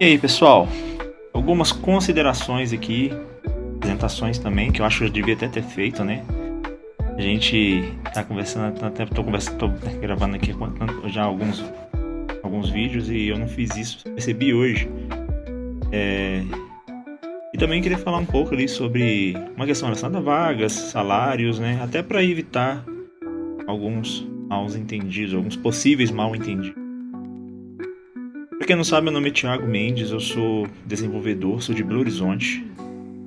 E aí, pessoal? Algumas considerações aqui, apresentações também, que eu acho que eu devia até ter feito, né? A gente tá conversando, tô gravando aqui já alguns vídeos e eu não fiz isso, percebi hoje. E também queria falar um pouco ali sobre uma questão relacionada a vagas, salários, né? Até para evitar alguns mal entendidos, alguns possíveis mal entendidos. Pra quem não sabe, meu nome é Thiago Mendes, eu sou desenvolvedor, sou de Belo Horizonte.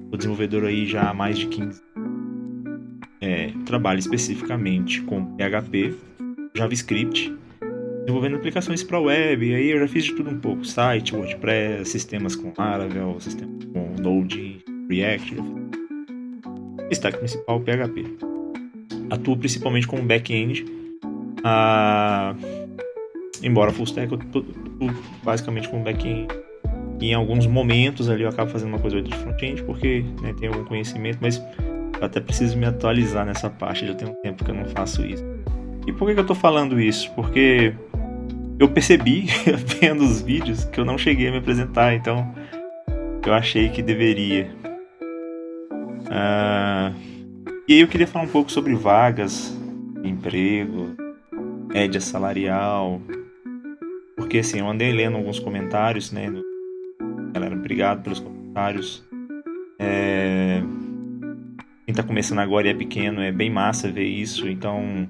Sou desenvolvedor aí já há mais de 15 anos. Trabalho especificamente com PHP, JavaScript, desenvolvendo aplicações para web, e aí eu já fiz de tudo um pouco, site, WordPress, sistemas com Laravel, sistemas com Node, React, stack principal PHP. Atuo principalmente como back-end, embora full stack eu tô basicamente como back-end. E em alguns momentos ali eu acabo fazendo uma coisa de front-end, porque tenho algum conhecimento, mas eu até preciso me atualizar nessa parte, já tem um tempo que eu não faço isso. E por que eu tô falando isso? Porque eu percebi, vendo os vídeos, que eu não cheguei a me apresentar, então eu achei que deveria. E aí eu queria falar um pouco sobre vagas, emprego, média salarial, porque assim, eu andei lendo alguns comentários, né? Galera, obrigado pelos comentários. Quem tá começando agora e é pequeno, é bem massa ver isso, então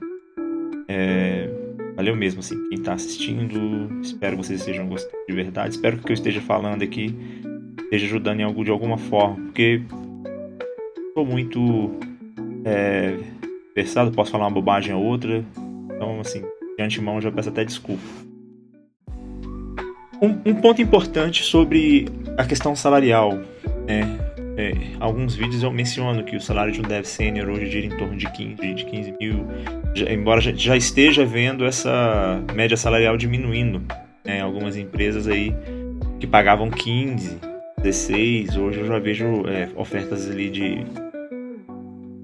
valeu mesmo, assim, quem tá assistindo. Espero que vocês estejam gostando de verdade. Espero que o que eu esteja falando aqui esteja ajudando de alguma forma, porque sou muito versado, posso falar uma bobagem ou outra, então, assim, de antemão eu já peço até desculpa. Um ponto importante sobre a questão salarial, né? Alguns vídeos eu menciono que o salário de um dev sênior hoje gira em torno de 15 mil, embora já esteja vendo essa média salarial diminuindo, né? Algumas empresas aí que pagavam 15, 16, hoje eu já vejo ofertas ali de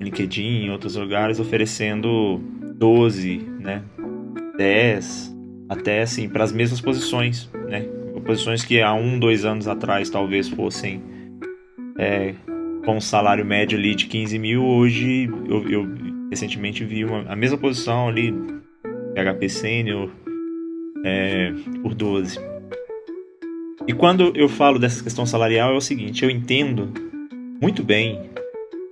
LinkedIn em outros lugares oferecendo 12, né? 10, até assim, para as mesmas posições, né? Posições que há 2 anos atrás talvez fossem com um salário médio ali de 15 mil, hoje eu recentemente vi a mesma posição ali, PHP Senior, por 12. E quando eu falo dessa questão salarial é o seguinte, eu entendo muito bem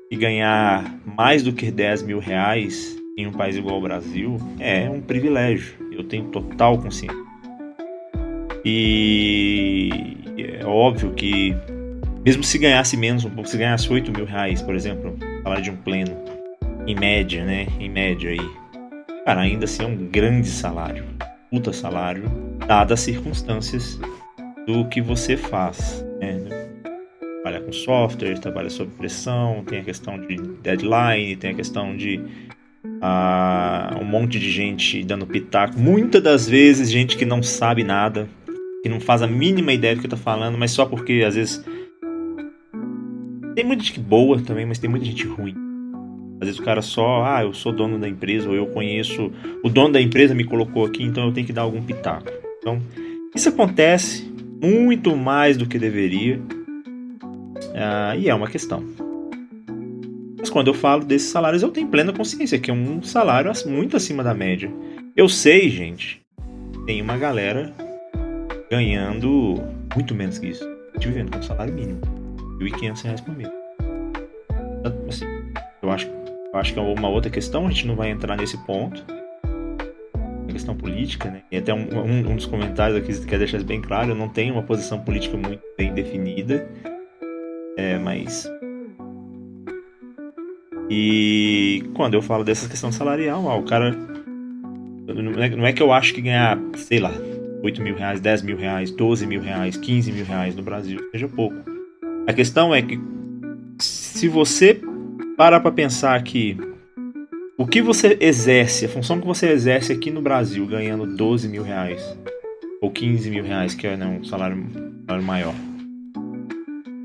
que ganhar mais do que 10 mil reais em um país igual ao Brasil é um privilégio, eu tenho total consciência. E é óbvio que mesmo se ganhasse menos um pouco, se ganhasse 8 mil reais, por exemplo, salário de um pleno, em média, né? Em média aí. Cara, ainda assim é um grande salário. Puta salário, dadas as circunstâncias do que você faz, né? Trabalha com software, trabalha sob pressão, tem a questão de deadline, tem a questão de um monte de gente dando pitaco. Muitas das vezes gente que não sabe nada, que não faz a mínima ideia do que tá falando, mas só porque às vezes tem muita gente boa também, mas tem muita gente ruim. Às vezes o cara só, eu sou dono da empresa, ou eu conheço, o dono da empresa me colocou aqui, então eu tenho que dar algum pitaco. Então, isso acontece muito mais do que deveria, e é uma questão. Mas quando eu falo desses salários, eu tenho plena consciência que é um salário muito acima da média. Eu sei, gente, tem uma galera ganhando muito menos que isso. Estive vivendo com um salário mínimo. R$1.500 por mês. Assim, eu acho que é uma outra questão, a gente não vai entrar nesse ponto. A questão política, né? E até um dos comentários aqui quer deixar isso bem claro, eu não tenho uma posição política muito bem definida. Mas... E quando eu falo dessa questão salarial, o cara... Não é que eu acho que ganhar, sei lá, 8 mil reais, 10 mil reais, 12 mil reais, 15 mil reais no Brasil seja pouco. A questão é que se você parar para pensar que o que você exerce, a função que você exerce aqui no Brasil ganhando 12 mil reais ou 15 mil reais, que é um salário maior.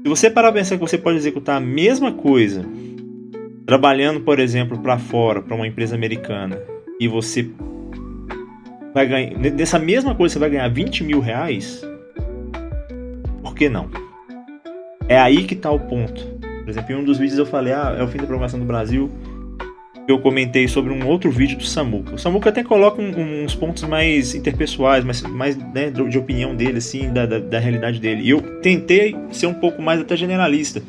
Se você parar para pensar que você pode executar a mesma coisa trabalhando, por exemplo, para fora, para uma empresa americana, e você vai ganhar, dessa mesma coisa você vai ganhar 20 mil reais, que não? É aí que tá o ponto. Por exemplo, em um dos vídeos eu falei, é o fim da programação do Brasil. Eu comentei sobre um outro vídeo do Samuca. O Samuca até coloca uns pontos mais interpessoais, mais né, de opinião dele, assim, da realidade dele. E eu tentei ser um pouco mais até generalista.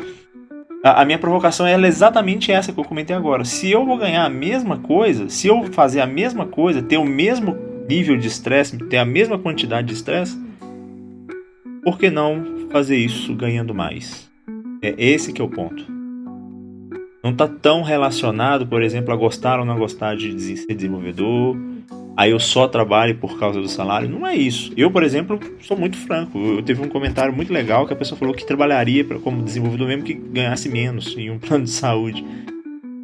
A minha provocação é exatamente essa que eu comentei agora. Se eu vou ganhar a mesma coisa, se eu fazer a mesma coisa, ter o mesmo nível de estresse, ter a mesma quantidade de estresse, por que não fazer isso ganhando mais? É esse que é o ponto. Não está tão relacionado, por exemplo, a gostar ou não gostar de ser desenvolvedor. Aí eu só trabalho por causa do salário. Não é isso. Eu, por exemplo, sou muito franco. Eu teve um comentário muito legal que a pessoa falou que trabalharia como desenvolvedor mesmo que ganhasse menos em um plano de saúde.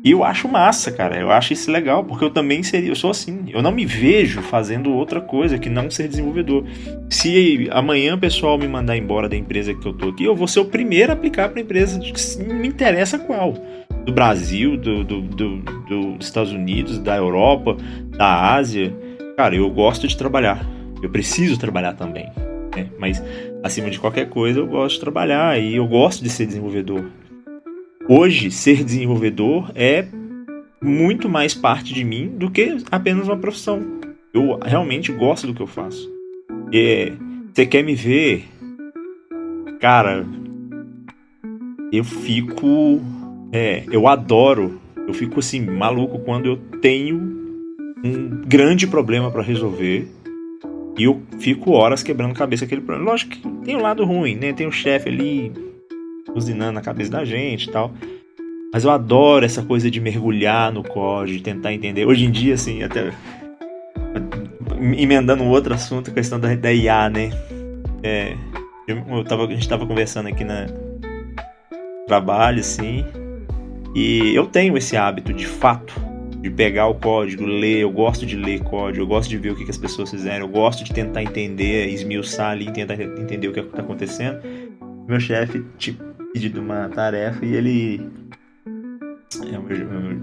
E eu acho massa, cara. Eu acho isso legal, porque eu também seria. Eu sou assim. Eu não me vejo fazendo outra coisa que não ser desenvolvedor. Se amanhã o pessoal me mandar embora da empresa que eu tô aqui, eu vou ser o primeiro a aplicar para a empresa. Não me interessa qual. Do Brasil, dos Estados Unidos, da Europa, da Ásia. Cara, eu gosto de trabalhar. Eu preciso trabalhar também. Né? Mas, acima de qualquer coisa, eu gosto de trabalhar e eu gosto de ser desenvolvedor. Hoje, ser desenvolvedor é muito mais parte de mim do que apenas uma profissão. Eu realmente gosto do que eu faço. E você quer me ver? Cara, eu fico... eu adoro. Eu fico assim, maluco quando eu tenho um grande problema para resolver e eu fico horas quebrando cabeça aquele problema. Lógico que tem um lado ruim, né? Tem o chefe ali buzinando na cabeça da gente e tal. Mas eu adoro essa coisa de mergulhar no código, de tentar entender. Hoje em dia, assim, até emendando um outro assunto, a questão da IA, né? A gente tava conversando aqui no trabalho, assim, e eu tenho esse hábito, de fato, de pegar o código, ler. Eu gosto de ler código, eu gosto de ver o que as pessoas fizeram, eu gosto de tentar entender, esmiuçar ali, tentar entender o que está acontecendo. Meu chefe pedido uma tarefa e ele...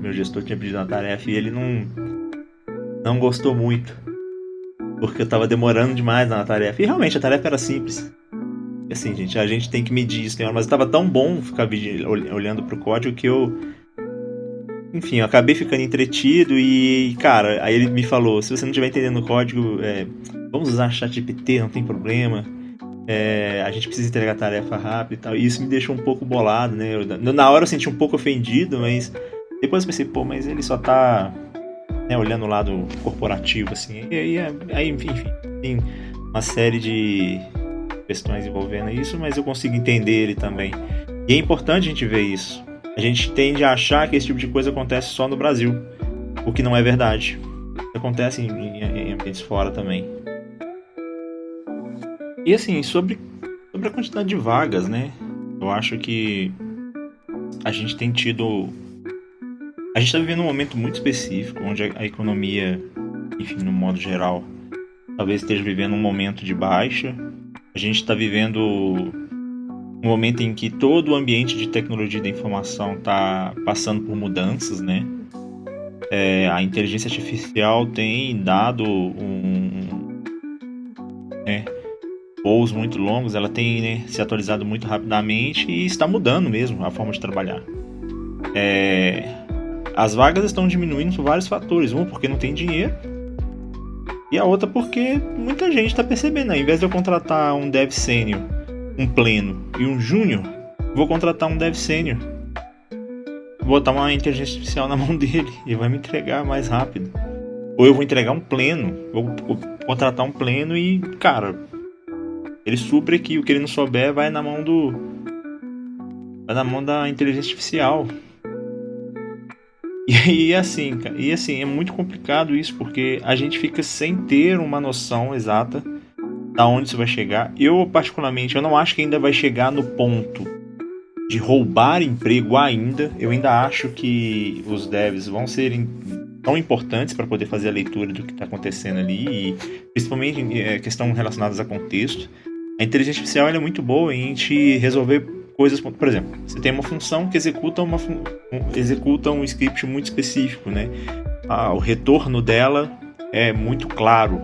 meu gestor tinha pedido uma tarefa e ele não gostou muito, porque eu tava demorando demais na tarefa. E realmente a tarefa era simples. E assim, gente, a gente tem que medir isso, mas tava tão bom ficar olhando pro código que eu acabei ficando entretido. E, cara, aí ele me falou, se você não estiver entendendo o código, vamos usar ChatGPT, não tem problema. A gente precisa entregar a tarefa rápido e tal. E isso me deixou um pouco bolado, né? Na hora eu senti um pouco ofendido, mas depois eu pensei, mas ele só tá, né, olhando o lado corporativo, assim. E aí, enfim, tem uma série de questões envolvendo isso, mas eu consigo entender ele também. E é importante a gente ver isso. A gente tende a achar que esse tipo de coisa acontece só no Brasil, o que não é verdade. Acontece em ambientes fora também. E assim, sobre a quantidade de vagas, né? Eu acho que a gente tem tido... A gente está vivendo um momento muito específico, onde a economia, enfim, no modo geral, talvez esteja vivendo um momento de baixa. A gente está vivendo um momento em que todo o ambiente de tecnologia da informação está passando por mudanças, né? A inteligência artificial tem dado voos muito longos, ela tem, né, se atualizado muito rapidamente e está mudando mesmo a forma de trabalhar. As vagas estão diminuindo por vários fatores. Um, porque não tem dinheiro, e a outra porque muita gente está percebendo, ao invés de eu contratar um dev sênior, um pleno e um júnior, vou contratar um dev sênior, vou botar uma inteligência artificial na mão dele e vai me entregar mais rápido. Ou eu vou entregar um pleno, vou contratar um pleno e, cara, ele supre aqui, o que ele não souber vai na mão da inteligência artificial. E assim, é muito complicado isso, porque a gente fica sem ter uma noção exata da onde isso vai chegar. Eu, particularmente, eu não acho que ainda vai chegar no ponto de roubar emprego ainda. Eu ainda acho que os devs vão ser tão importantes para poder fazer a leitura do que está acontecendo ali, e principalmente em questão relacionadas a contexto. A inteligência artificial é muito boa em te resolver coisas, por exemplo, você tem uma função que executa um script muito específico, né? O retorno dela é muito claro.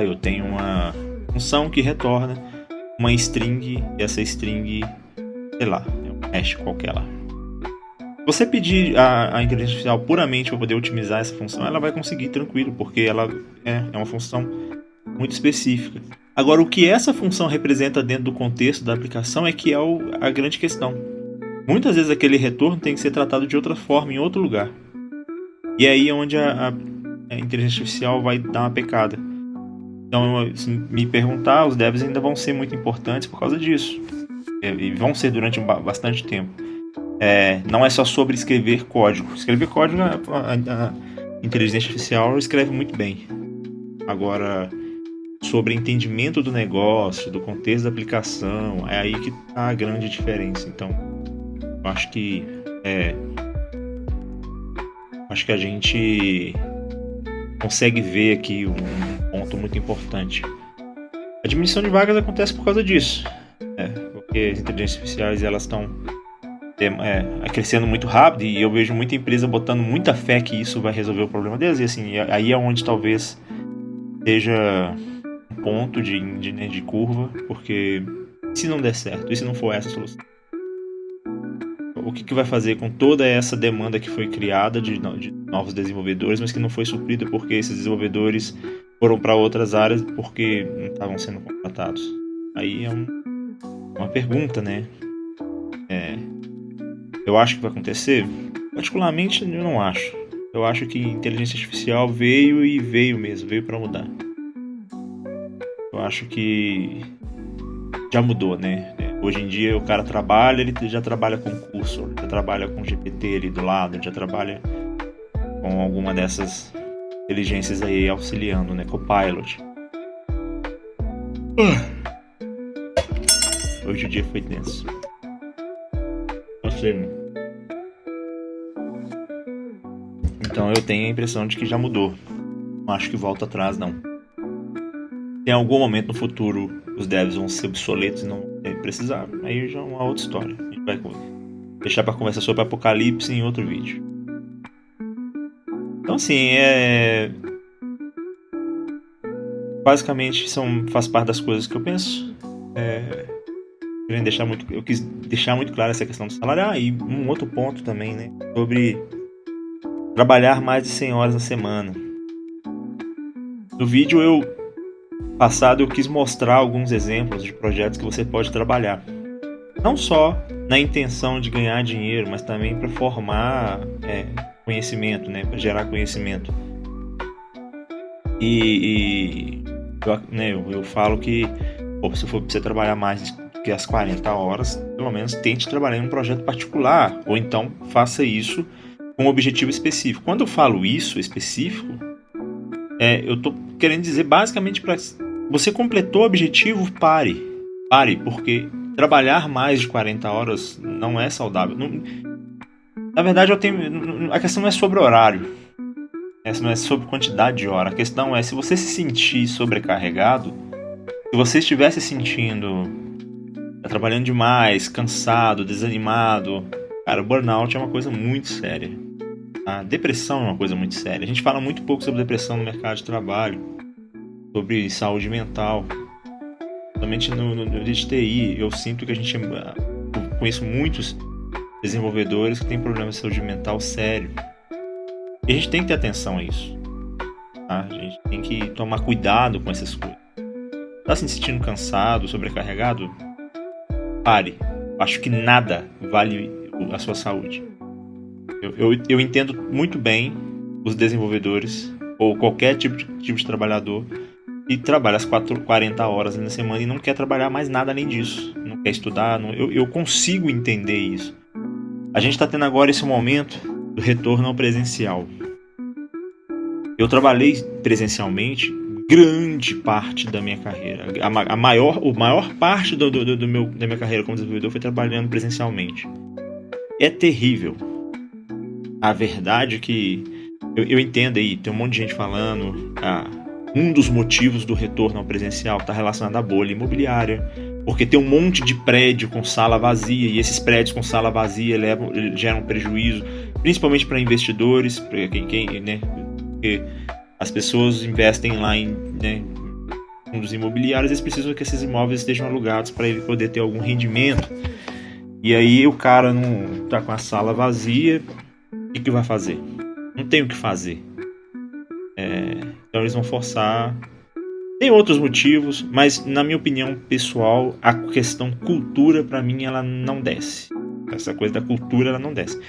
Eu tenho uma função que retorna uma string, e essa string, sei lá, é um hash qualquer lá. Se você pedir a inteligência artificial puramente para poder otimizar essa função, ela vai conseguir tranquilo, porque ela é uma função muito específica. Agora, o que essa função representa dentro do contexto da aplicação é que é a grande questão. Muitas vezes aquele retorno tem que ser tratado de outra forma, em outro lugar. E aí é onde a inteligência artificial vai dar uma pecada. Então, se me perguntar, os devs ainda vão ser muito importantes por causa disso. E vão ser durante bastante tempo. Não é só sobre escrever código. Escrever código, a inteligência artificial escreve muito bem. Agora, sobre entendimento do negócio, do contexto da aplicação, é aí que está a grande diferença. Então, eu acho que a gente consegue ver aqui um ponto muito importante. A diminuição de vagas acontece por causa disso, porque as inteligências artificiais elas estão crescendo muito rápido e eu vejo muita empresa botando muita fé que isso vai resolver o problema deles, e assim, aí é onde talvez seja um ponto de curva, porque se não der certo, e se não for essa a solução, o que vai fazer com toda essa demanda que foi criada de novos desenvolvedores, mas que não foi suprida porque esses desenvolvedores foram para outras áreas porque não estavam sendo contratados? Aí é uma pergunta, né? Eu acho que vai acontecer? Particularmente, eu não acho. Eu acho que a inteligência artificial veio para mudar. Eu acho que já mudou, né? Hoje em dia o cara trabalha, ele já trabalha com Cursor, já trabalha com GPT ali do lado, ele já trabalha com alguma dessas inteligências aí auxiliando, né? Copilot. Hoje o dia foi tenso. Então eu tenho a impressão de que já mudou. Não acho que volta atrás, não. Em algum momento no futuro os devs vão ser obsoletos e não vão precisar. Aí já é uma outra história. A gente vai deixar para conversar sobre Apocalipse em outro vídeo. Então assim, basicamente faz parte das coisas que eu penso. Eu quis deixar muito claro essa questão do salário. E um outro ponto também, né? Sobre trabalhar mais de 100 horas na semana. No vídeo passado eu quis mostrar alguns exemplos de projetos que você pode trabalhar. Não só na intenção de ganhar dinheiro, mas também para formar conhecimento, né? Para gerar conhecimento. Eu falo que se for para você trabalhar mais que as 40 horas, pelo menos tente trabalhar em um projeto particular, ou então faça isso com um objetivo específico. Quando eu falo isso específico, eu estou querendo dizer basicamente para você completou o objetivo, pare, porque trabalhar mais de 40 horas não é saudável. Na verdade, a questão não é sobre horário, não é sobre quantidade de hora. A questão é, se você se sentir sobrecarregado, se você estiver se sentindo trabalhando demais, cansado, desanimado, cara, o burnout é uma coisa muito séria. A depressão é uma coisa muito séria. A gente fala muito pouco sobre depressão no mercado de trabalho, sobre saúde mental. Somente no de TI, eu sinto que eu conheço muitos desenvolvedores que têm problemas de saúde mental sério. E a gente tem que ter atenção a isso. Tá? A gente tem que tomar cuidado com essas coisas. Tá se sentindo cansado, sobrecarregado? Pare. Acho que nada vale a sua saúde. Eu entendo muito bem os desenvolvedores ou qualquer tipo de trabalhador que trabalha as 40 horas na semana e não quer trabalhar mais nada além disso. Não quer estudar. Eu consigo entender isso. A gente está tendo agora esse momento do retorno ao presencial. Eu trabalhei presencialmente grande parte da minha carreira. A maior parte da minha carreira como desenvolvedor foi trabalhando presencialmente. É terrível. A verdade é que eu entendo aí, tem um monte de gente falando, um dos motivos do retorno ao presencial está relacionado à bolha imobiliária, porque tem um monte de prédio com sala vazia, e esses prédios com sala vazia geram prejuízo, principalmente para investidores, para quem, né? Porque as pessoas investem lá fundos imobiliários, eles precisam que esses imóveis estejam alugados para ele poder ter algum rendimento. E aí o cara não tá com a sala vazia, o que vai fazer? Não tem o que fazer. Então eles vão forçar. Tem outros motivos, mas na minha opinião pessoal, a questão cultura, pra mim, ela não desce. Essa coisa da cultura, ela não desce.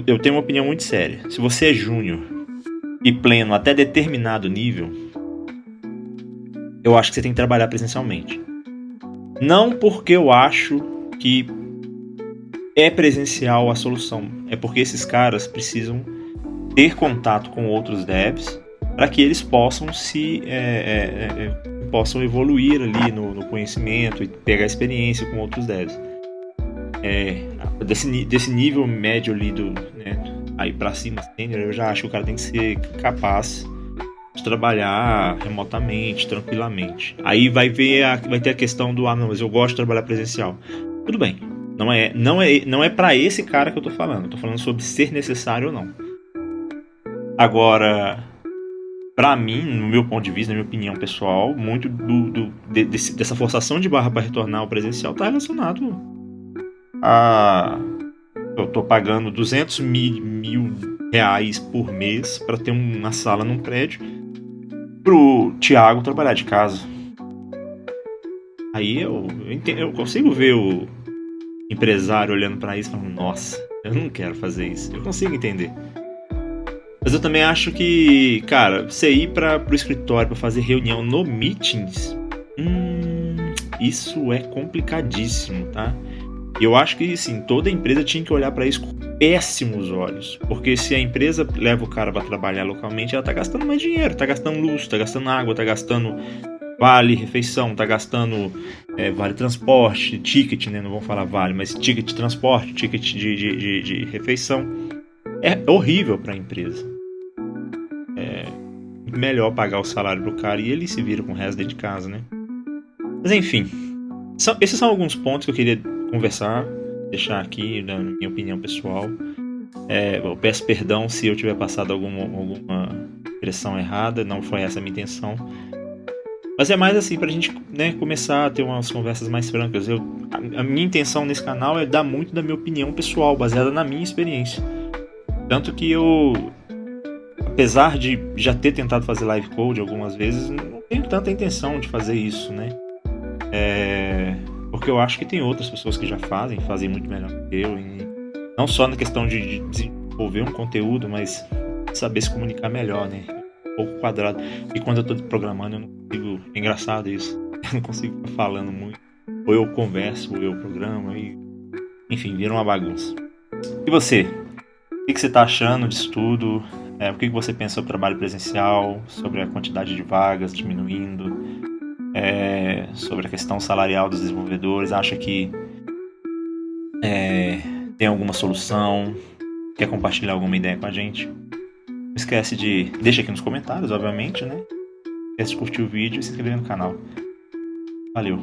Eu tenho uma opinião muito séria. Se você é júnior e pleno até determinado nível, eu acho que você tem que trabalhar presencialmente. Não porque eu acho que é presencial a solução. É porque esses caras precisam ter contato com outros devs para que eles possam possam evoluir ali no conhecimento e pegar experiência com outros devs. Desse nível médio ali aí para cima, sênior, eu já acho que o cara tem que ser capaz de trabalhar remotamente, tranquilamente. Aí vai ter a questão do não, mas eu gosto de trabalhar presencial. Tudo bem. Não é para esse cara que eu tô falando. Eu tô falando sobre ser necessário ou não. Agora, pra mim, no meu ponto de vista, na minha opinião pessoal, muito dessa forçação de barra para retornar ao presencial tá relacionado a... Eu tô pagando 200 mil reais por mês para ter uma sala num prédio pro Thiago trabalhar de casa. Aí eu consigo ver o empresário olhando para isso e falando, nossa, eu não quero fazer isso. Eu consigo entender. Mas eu também acho que, cara, você ir pro escritório para fazer reunião no Meetings, isso é complicadíssimo, tá? E eu acho que, sim, toda empresa tinha que olhar para isso com péssimos olhos. Porque se a empresa leva o cara para trabalhar localmente, ela tá gastando mais dinheiro, tá gastando luz, tá gastando água, tá gastando vale refeição, tá gastando vale transporte, ticket, né? Não vamos falar vale, mas ticket de transporte, ticket de refeição. É horrível para a empresa. É melhor pagar o salário pro cara e ele se vira com o resto dentro de casa, né? Mas enfim, esses são alguns pontos que eu queria conversar, deixar aqui na minha opinião pessoal. Eu peço perdão se eu tiver passado alguma impressão errada, não foi essa a minha intenção. Mas é mais assim, pra gente, né, começar a ter umas conversas mais francas. A minha intenção nesse canal é dar muito da minha opinião pessoal, baseada na minha experiência. Tanto que eu, apesar de já ter tentado fazer live code algumas vezes, não tenho tanta intenção de fazer isso, né? Porque eu acho que tem outras pessoas que já fazem muito melhor que eu. E não só na questão de desenvolver um conteúdo, mas saber se comunicar melhor, né? Um pouco quadrado. E quando eu tô programando, eu não consigo. É engraçado isso. Eu não consigo ficar falando muito. Ou eu converso, ou eu programo. Enfim, vira uma bagunça. E você? O que você tá achando disso tudo? O que você pensa sobre o trabalho presencial? Sobre a quantidade de vagas diminuindo? Sobre a questão salarial dos desenvolvedores? Acha que tem alguma solução? Quer compartilhar alguma ideia com a gente? Não esquece de... Deixa aqui nos comentários, obviamente, né? Não esquece de curtir o vídeo e se inscrever no canal. Valeu!